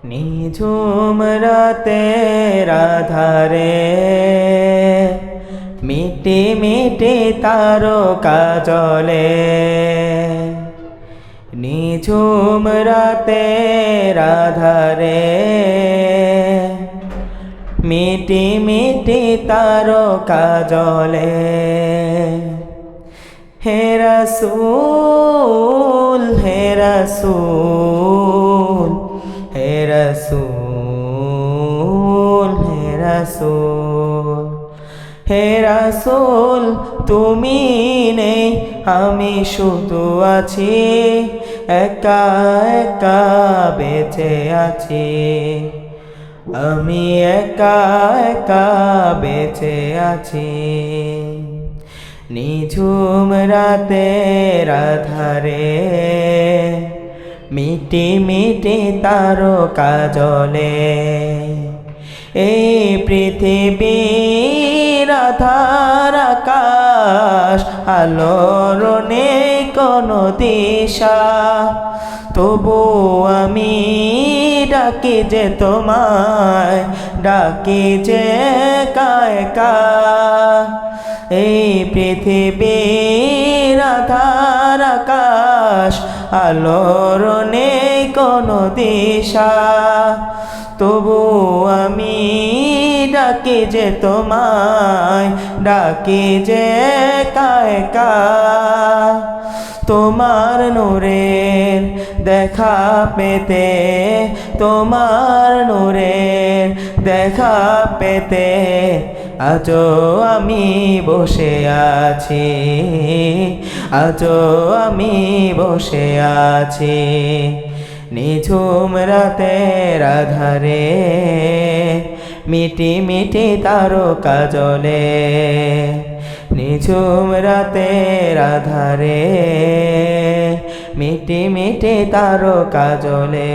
নিঝুম রাতের আধারে মিটি মিটি তারকা জ্বলে। নিঝুম রাতের আধারে মিটি মিটি তারকা জ্বলে। হে রাসূল হে রাসূল হে রাসূল হে রাসূল হে রাসূল, তুমি নেই আমি শুধু আছি, একা একা বেঁচে আছি। আমি একা একা বেঁচে আছি। নিঝুম রাতের আধারে মিটি মিটি তারকা জ্বলে। এই পৃথিবীর আধার আকাশ, আলোর নেই কোনো দিশা, তবু আমি ডাকি যে তোমায়, ডাকি যে একা একা। এই পৃথিবীর আধার আকাশ, আলোর নেই কোনো দিশা, তবু আমি ডাকি যে তোমায়, ডাকি যে একা একা। তোমার নূরের দেখা পেতে, তোমার নূরের দেখা পেতে আজও আমি বসে আছি, আজও আমি বসে আছি। নিঝুম রাতের আধারে মিটি মিটি তারকা জ্বলে। নিঝুম রাতের আধারে মিটি মিটি তারকা জ্বলে।